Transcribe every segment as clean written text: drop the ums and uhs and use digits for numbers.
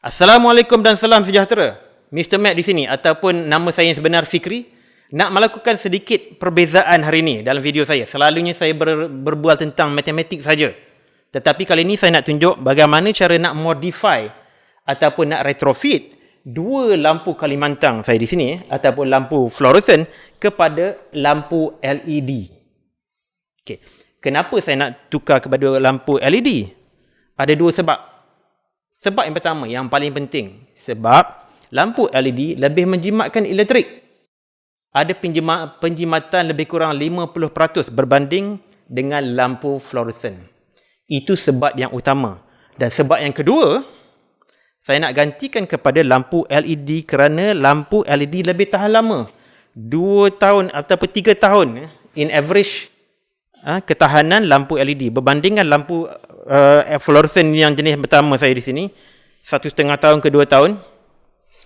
Assalamualaikum dan salam sejahtera. Mr. Matt di sini ataupun nama saya yang sebenar Fikri nak melakukan sedikit perbezaan hari ini dalam video saya. Selalunya saya berbual tentang matematik saja. Tetapi kali ini saya nak tunjuk bagaimana cara nak modify ataupun nak retrofit dua lampu Kalimantan saya di sini ataupun lampu fluoresan kepada lampu LED. Okey. Kenapa saya nak tukar kepada lampu LED? Ada dua sebab. Sebab yang pertama, yang paling penting, sebab lampu LED lebih menjimatkan elektrik. Ada penjimatan lebih kurang 50% berbanding dengan lampu fluoresan. Itu sebab yang utama. Dan sebab yang kedua, saya nak gantikan kepada lampu LED kerana lampu LED lebih tahan lama. 2 tahun ataupun 3 tahun in average ketahanan lampu LED berbandingkan lampu fluoresan yang jenis pertama saya di sini 1,5 tahun ke 2 tahun,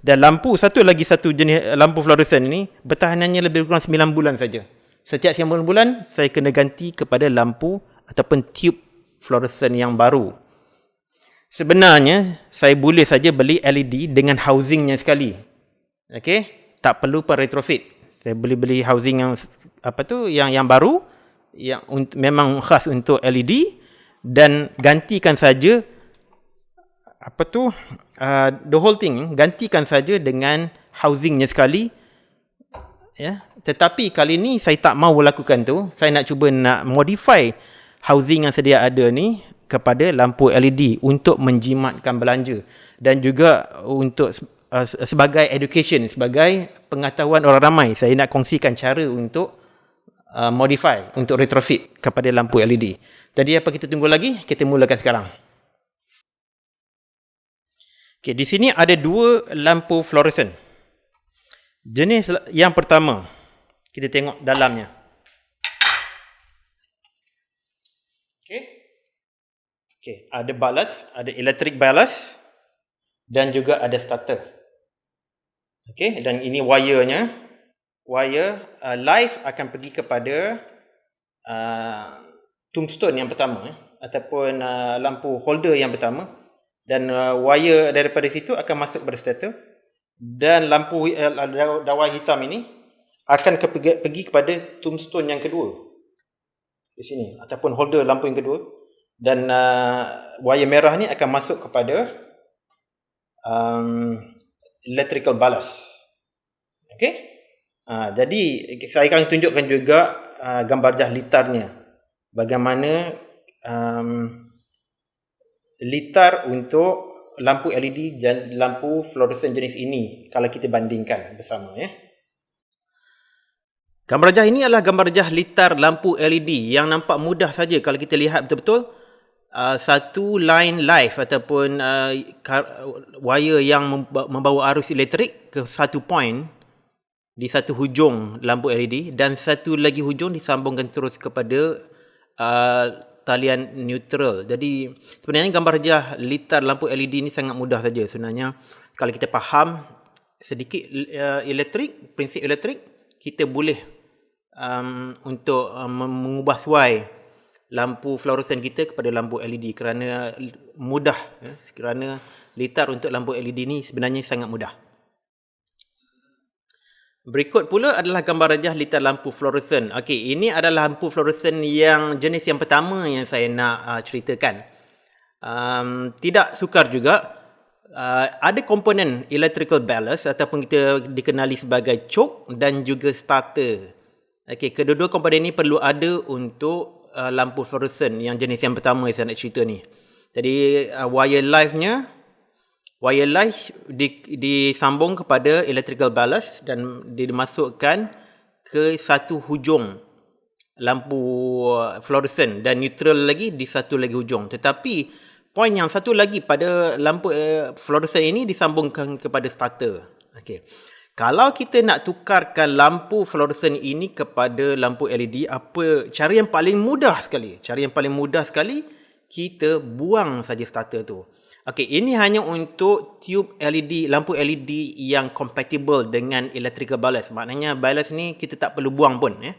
dan satu jenis lampu fluoresan ini bertahanannya lebih kurang 9 bulan saja. Setiap 9 bulan saya kena ganti kepada lampu ataupun tube fluoresan yang baru. Sebenarnya saya boleh saja beli LED dengan housingnya sekali. Okey, tak perlu pun retrofit. Saya boleh beli housing yang baru yang memang khas untuk LED dan gantikan saja the whole thing, gantikan saja dengan housingnya sekali, ya. Tetapi kali ni saya tak mahu lakukan tu. Saya nak cuba nak modify housing yang sedia ada ni kepada lampu LED untuk menjimatkan belanja dan juga untuk sebagai education, sebagai pengetahuan orang ramai. Saya nak kongsikan cara untuk modify, untuk retrofit kepada lampu LED. Jadi apa kita tunggu lagi? Kita mulakan sekarang. Okey, di sini ada dua lampu fluoresan. Jenis yang pertama, kita tengok dalamnya. Okey, ada balas, ada electric balas dan juga ada starter. Okey, dan ini wirenya. Wire live akan pergi kepada tombstone yang pertama ataupun lampu holder yang pertama, dan wire daripada situ akan masuk kepada starter, dan lampu dawai hitam ini akan pergi kepada tombstone yang kedua di sini ataupun holder lampu yang kedua, dan wire merah ni akan masuk kepada electrical ballast. Okey. Jadi saya akan tunjukkan juga gambar jah litarnya. Bagaimana litar untuk lampu LED dan lampu fluoresan jenis ini kalau kita bandingkan bersama, ya. Gambar jah ini adalah gambar jah litar lampu LED yang nampak mudah saja kalau kita lihat betul-betul. Satu line live ataupun wire yang membawa arus elektrik ke satu point di satu hujung lampu LED, dan satu lagi hujung disambungkan terus kepada talian neutral. Jadi sebenarnya gambar jah litar lampu LED ini sangat mudah saja sebenarnya. Kalau kita faham sedikit prinsip elektrik, kita boleh untuk mengubah suai lampu fluoresan kita kepada lampu LED kerana mudah, kerana litar untuk lampu LED ini sebenarnya sangat mudah. Berikut pula adalah gambar jah litar lampu fluoresan. Okey, ini adalah lampu fluoresan yang jenis yang pertama yang saya nak ceritakan. Tidak sukar juga. Ada komponen electrical ballast ataupun kita dikenali sebagai choke dan juga starter. Okey, kedua-dua komponen ini perlu ada untuk lampu fluoresan yang jenis yang pertama yang saya nak cerita ni. Jadi wire live disambung kepada electrical ballast dan dimasukkan ke satu hujung lampu fluoresan dan neutral lagi di satu lagi hujung. Tetapi poin yang satu lagi pada lampu fluoresan ini disambungkan kepada starter. Okey. Kalau kita nak tukarkan lampu fluoresan ini kepada lampu LED, cara yang paling mudah sekali? Cara yang paling mudah sekali, kita buang saja starter tu. Okey, ini hanya untuk tube LED, lampu LED yang compatible dengan electrical ballast. Maknanya ballast ni kita tak perlu buang pun, ya.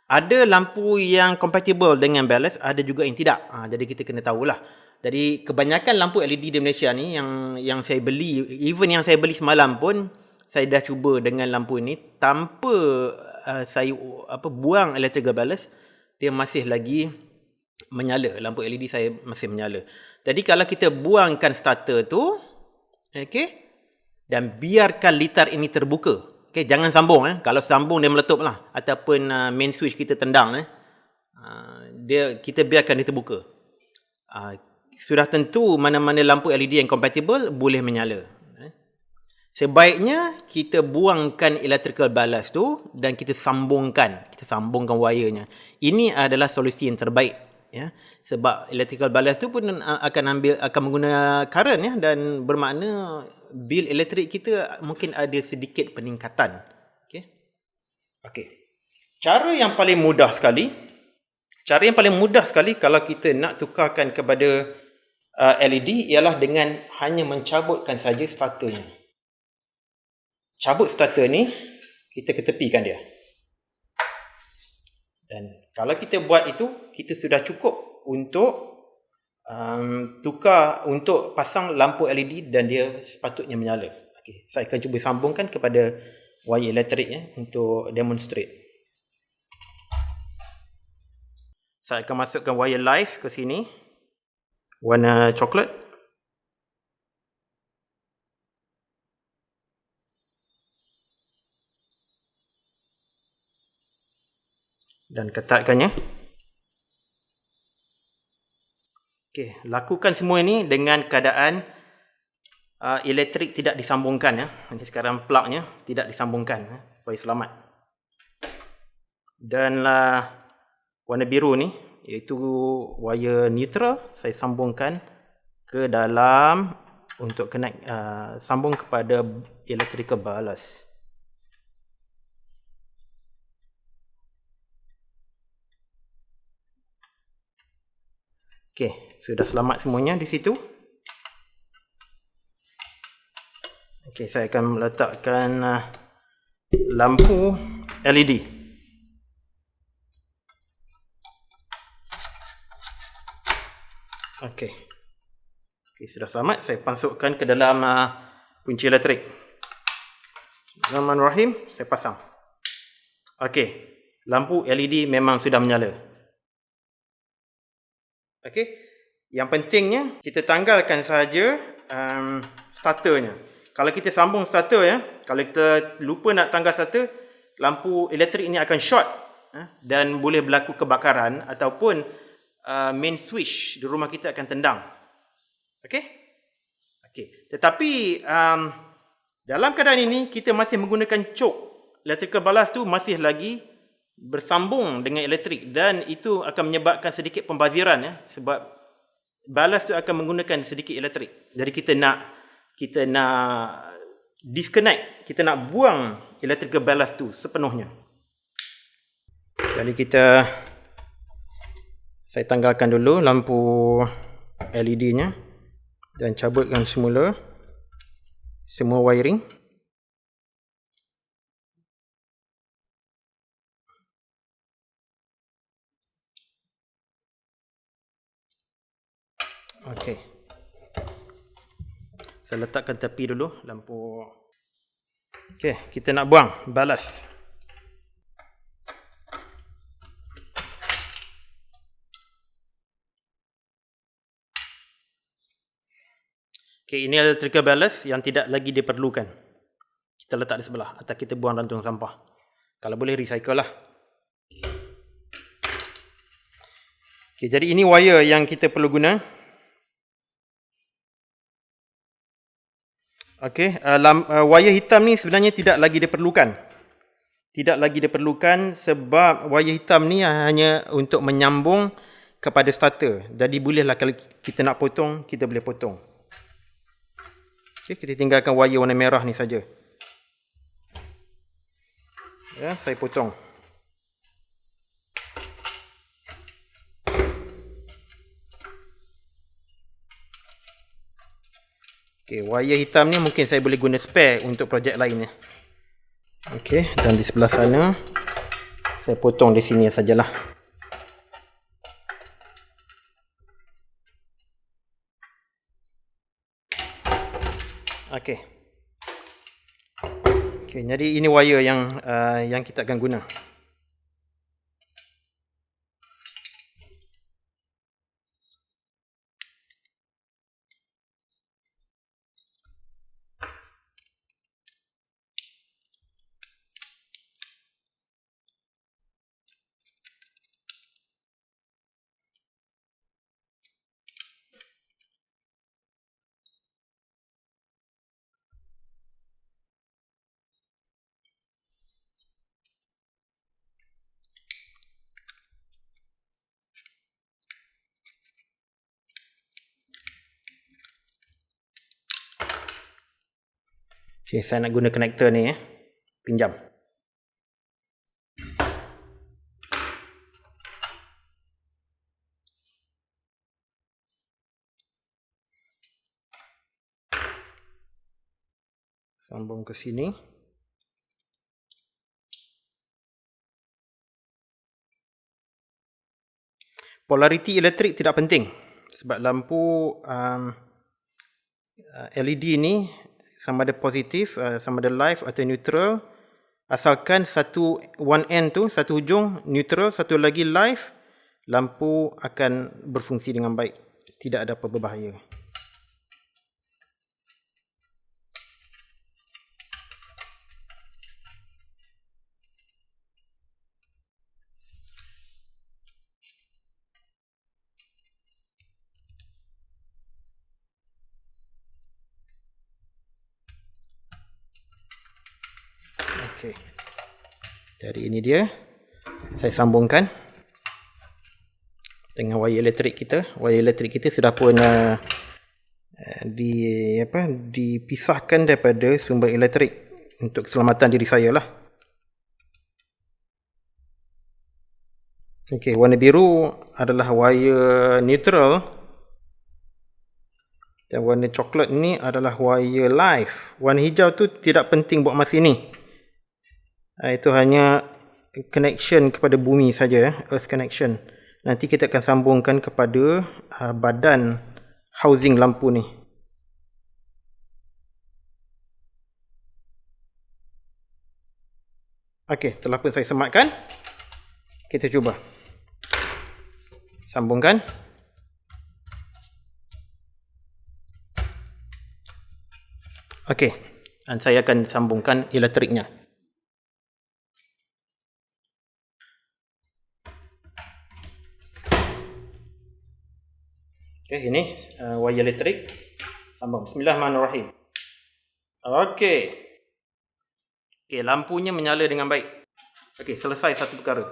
Ada lampu yang compatible dengan ballast, ada juga yang tidak. Jadi kita kena tahulah Jadi kebanyakan lampu LED di Malaysia ni yang saya beli, even yang saya beli semalam pun saya dah cuba dengan lampu ini tanpa saya buang electrical ballast, dia masih lagi menyala. Lampu LED saya masih menyala. Jadi kalau kita buangkan starter tu, okey, dan biarkan litar ini terbuka. Okey, jangan sambung Kalau sambung dia meletup lah, ataupun main switch kita tendang kita biarkan dia terbuka. Sudah tentu mana-mana lampu LED yang compatible boleh menyala. Sebaiknya kita buangkan electrical ballast tu dan kita sambungkan wirenya. Ini adalah solusi yang terbaik, sebab electrical ballast tu pun akan mengguna current, dan bermakna bil elektrik kita mungkin ada sedikit peningkatan. Okey. Cara yang paling mudah sekali kalau kita nak tukarkan kepada LED ialah dengan hanya mencabutkan saja starternya. Cabut starter ni, kita ketepikan dia. Dan kalau kita buat itu, kita sudah cukup untuk untuk pasang lampu LED dan dia sepatutnya menyala. Okey, saya akan cuba sambungkan kepada wire elektrik untuk demonstrate. Saya akan masukkan wire live ke sini, warna coklat. Dan ketatkannya. Okey, lakukan semua ini dengan keadaan elektrik tidak disambungkan. Ini sekarang plugnya tidak disambungkan supaya selamat. Dan warna biru ni, iaitu wire neutral, saya sambungkan ke dalam untuk connect, sambung kepada electrical ballast. Okey, sudah selamat semuanya di situ. Okey, saya akan meletakkan lampu LED. Okey. Okey, sudah selamat. Saya masukkan ke dalam kunci elektrik. Bismillahirrahmanirrahim. Saya pasang. Okey, lampu LED memang sudah menyala. Okey, yang pentingnya kita tanggalkan saja starternya. Kalau kita sambung starter, kalau kita lupa nak tanggal starter, lampu elektrik ini akan short dan boleh berlaku kebakaran ataupun main switch di rumah kita akan tendang. Okey? Okey. Tetapi dalam keadaan ini kita masih menggunakan choke. Electrical ballast tu masih lagi bersambung dengan elektrik dan itu akan menyebabkan sedikit pembaziran, sebab ballast tu akan menggunakan sedikit elektrik. Jadi kita nak disconnect, kita nak buang electrical ballast tu sepenuhnya. Jadi saya tanggalkan dulu lampu LED-nya dan cabutkan semula semua wiring. Okey. Saya letakkan tepi dulu lampu. Okey, kita nak buang ballast. Okey, ini electrical ballast yang tidak lagi diperlukan. Kita letak di sebelah atau kita buang dalam tong sampah. Kalau boleh recycle lah. Okey, jadi ini wire yang kita perlu guna. Okey, wire hitam ni sebenarnya tidak lagi diperlukan. Tidak lagi diperlukan sebab wire hitam ni hanya untuk menyambung kepada starter. Jadi bolehlah kalau kita nak potong, kita boleh potong. Okey, kita tinggalkan wire warna merah ni saja. Ya, saya potong. Okey, wire hitam ni mungkin saya boleh guna spare untuk projek lainnya. Okey, dan di sebelah sana saya potong di sini sajalah. Okey. Okey, jadi ini wire yang kita akan guna. Okey, saya nak guna connector ni pinjam. Sambung ke sini. Polariti elektrik tidak penting sebab lampu LED ni sama ada positif, sama ada live atau neutral, asalkan one end tu, satu hujung neutral, satu lagi live, lampu akan berfungsi dengan baik, tidak ada apa-apa bahaya. Okey. Jadi ini dia. Saya sambungkan dengan wire elektrik kita. Wire elektrik kita sudah pun dipisahkan daripada sumber elektrik untuk keselamatan diri saya lah. Okey, warna biru adalah wire neutral dan warna coklat ni adalah wire live. Warna hijau tu tidak penting buat masa ini. Itu hanya connection kepada bumi saja, earth connection. Nanti kita akan sambungkan kepada badan housing lampu ni. Okey, telah pun saya sematkan. Kita cuba sambungkan. Okey, dan saya akan sambungkan elektriknya. Okey, ini wire elektrik. Sambung. Bismillahirrahmanirrahim. Okey. Okey, lampunya menyala dengan baik. Okey, selesai satu perkara.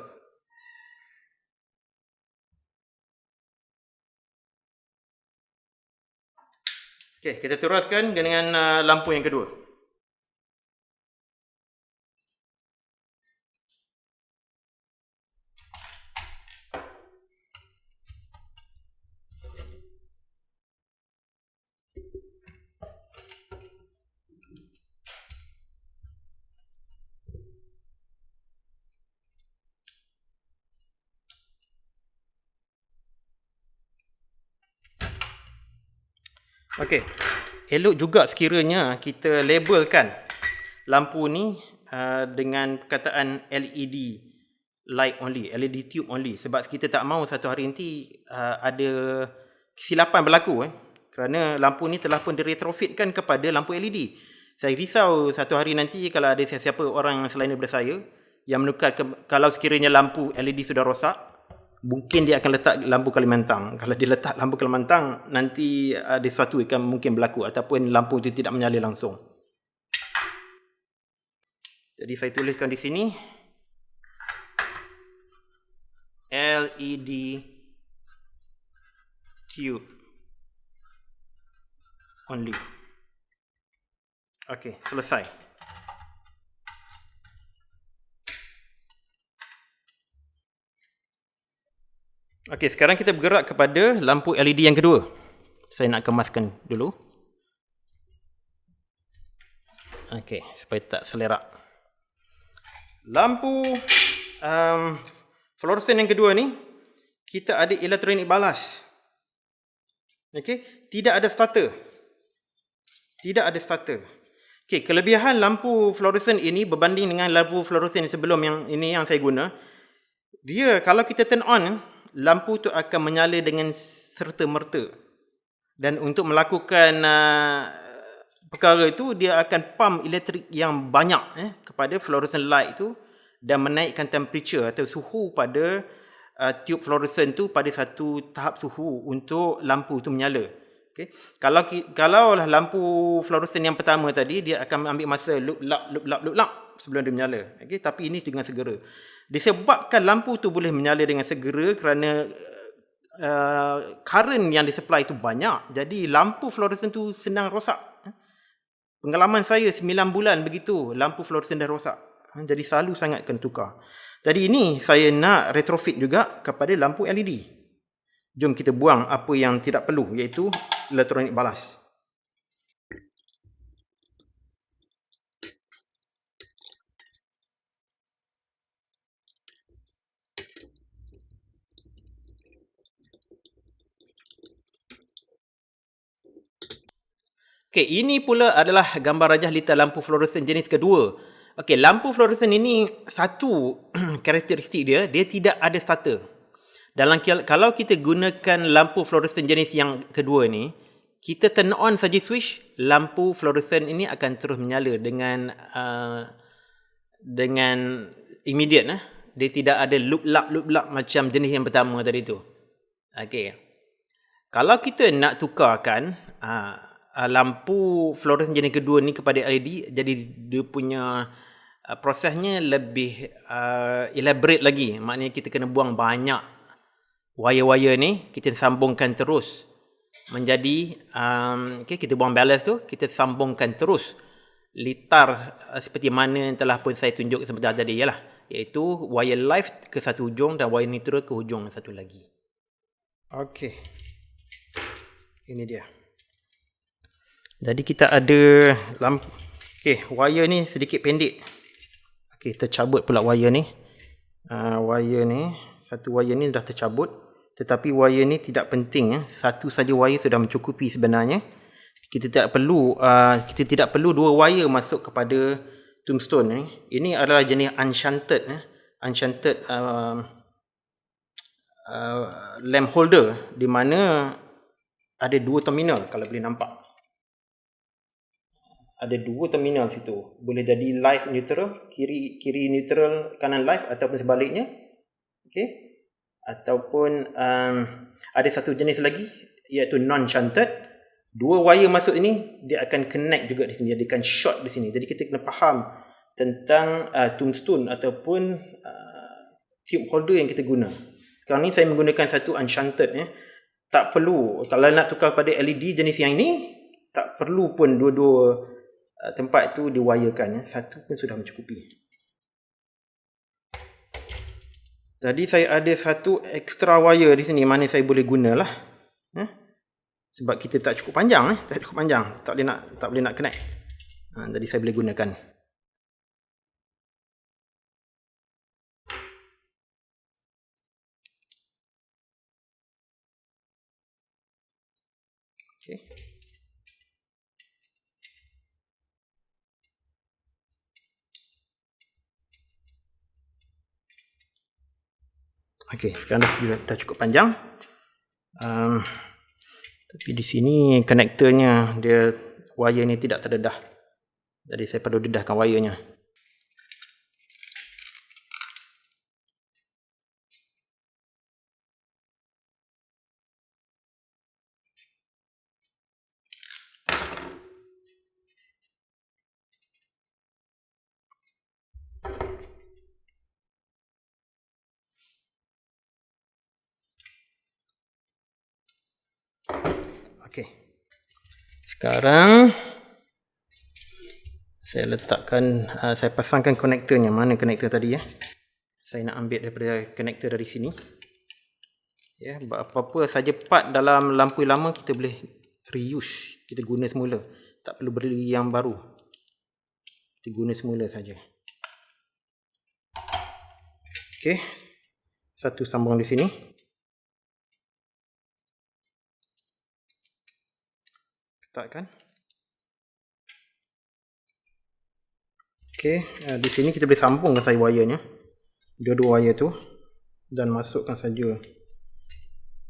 Okey, kita teruskan dengan lampu yang kedua. Okey, elok juga sekiranya kita labelkan lampu ni dengan perkataan LED light only, LED tube only, sebab kita tak mahu satu hari nanti ada kesilapan berlaku kerana lampu ni telah pun diretrofitkan kepada lampu LED. Saya risau satu hari nanti kalau ada siapa-siapa orang selain daripada saya yang menukar kalau sekiranya lampu LED sudah rosak, mungkin dia akan letak lampu Kalimantan. Kalau dia letak lampu Kalimantan, nanti ada sesuatu akan mungkin berlaku ataupun lampu itu tidak menyala langsung. Jadi saya tuliskan di sini LED tube only. Okey, selesai. Okey, sekarang kita bergerak kepada lampu LED yang kedua. Saya nak kemaskan dulu. Okey, supaya tak selerak. Lampu fluoresan yang kedua ni, kita ada elektronik balas. Okey, tidak ada starter. Tidak ada starter. Okey, kelebihan lampu fluoresan ini berbanding dengan lampu fluoresan sebelum yang ini yang saya guna, dia kalau kita turn on, lampu tu akan menyala dengan serta-merta. Dan untuk melakukan perkara itu, dia akan pump elektrik yang banyak kepada fluorescent light itu dan menaikkan temperature atau suhu pada tube fluorescent tu pada satu tahap suhu untuk lampu itu menyala. Okay. Kalau lampu fluorescent yang pertama tadi, dia akan ambil masa loop lap sebelum dia menyala. Okay. Tapi ini dengan segera. Disebabkan lampu tu boleh menyala dengan segera kerana current yang disupply itu banyak. Jadi lampu fluorescent tu senang rosak. Pengalaman saya 9 bulan begitu, lampu fluorescent dah rosak. Jadi selalu sangat kena tukar. Jadi ini saya nak retrofit juga kepada lampu LED. Jom kita buang apa yang tidak perlu, iaitu elektronik balas. Okey, ini pula adalah gambar rajah litar lampu fluorescent jenis kedua. Okey, lampu fluorescent ini satu karakteristik dia tidak ada starter. Kalau kita gunakan lampu fluorescent jenis yang kedua ni, kita turn on saja switch, lampu fluorescent ini akan terus menyala dengan immediate. Dia tidak ada loop lap macam jenis yang pertama tadi tu. Okey. Kalau kita nak tukarkan lampu fluorescent jenis kedua ni kepada LED, jadi dia punya prosesnya lebih elaborate lagi. Maknanya kita kena buang banyak wire-wire ni, kita sambungkan terus menjadi kita buang ballast tu, kita sambungkan terus litar seperti mana yang telah pun saya tunjuk sebentar tadi, iaitu wire live ke satu hujung dan wire neutral ke hujung satu lagi. Okey, ini dia. Jadi kita ada lampu. Okey, wire ni sedikit pendek. Okey, tercabut pula wire ni. Satu wire ni dah tercabut. Tetapi wire ni tidak penting. Satu saja wire sudah mencukupi sebenarnya. Kita tidak perlu dua wire masuk kepada tombstone ni. Ini adalah jenis unshunted lamp holder, di mana ada dua terminal, kalau boleh nampak. Ada dua terminal situ. Boleh jadi live neutral, kiri neutral, kanan live, ataupun sebaliknya. Okey. Ataupun ada satu jenis lagi, iaitu non-shunted. Dua wire masuk ini, dia akan connect juga di sini, dia akan short di sini. Jadi kita kena faham tentang tombstone ataupun tube holder yang kita guna. Sekarang ni saya menggunakan satu unshunted. Tak perlu, kalau nak tukar pada LED jenis yang ini, tak perlu pun dua-dua tempat tu diwayakan. Satu pun sudah mencukupi. Jadi saya ada satu extra wire di sini, mana saya boleh gunalah. Sebab kita tak cukup panjang, tak boleh nak connect. Jadi saya boleh gunakan. Okey. Okey, sekarang dah cukup panjang. Tapi di sini konektornya, dia wire ni tidak terdedah. Jadi saya perlu dedahkan wirenya. Okey. Sekarang saya letakkan, saya pasangkan konektornya. Mana konektor tadi Saya nak ambil daripada konektor dari sini. Apa-apa saja part dalam lampu lama kita boleh reuse. Kita guna semula. Tak perlu beli yang baru. Kita guna semula saja. Okey. Satu sambung di sini. Letakkan. Okey, di sini kita boleh sambungkan saja wayarnya. Dua-dua wayar tu dan masukkan saja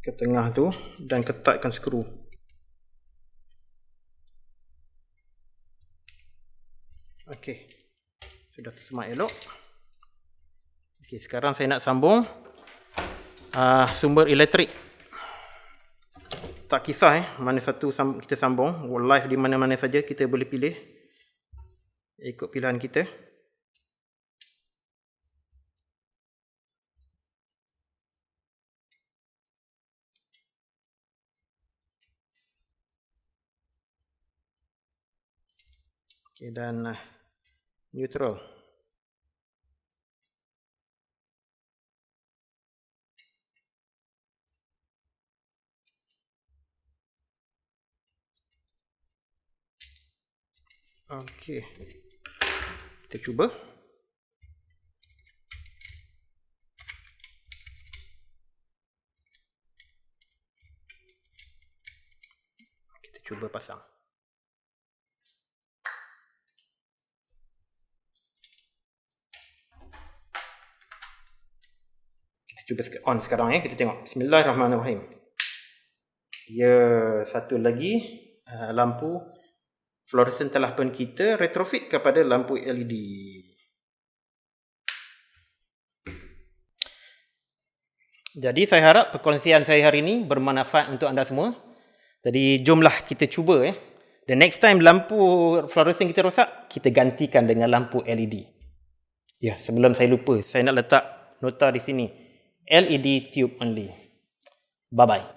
ke tengah tu dan ketatkan skru. Okey. Sudah tersemat elok. Okey, sekarang saya nak sambung sumber elektrik. Tak kisah mana satu kita sambung, live di mana-mana saja kita boleh pilih ikut pilihan kita. Okey, dan neutral. Okey. Kita cuba. Kita cuba pasang. Kita cuba on sekarang ya. Kita tengok. Bismillahirrahmanirrahim. Ya, satu lagi lampu fluoresan telah pun kita retrofit kepada lampu LED. Jadi saya harap perkongsian saya hari ini bermanfaat untuk anda semua. Jadi jomlah kita cuba ya. The next time lampu fluoresan kita rosak, kita gantikan dengan lampu LED. Ya, sebelum saya lupa, saya nak letak nota di sini. LED tube only. Bye bye.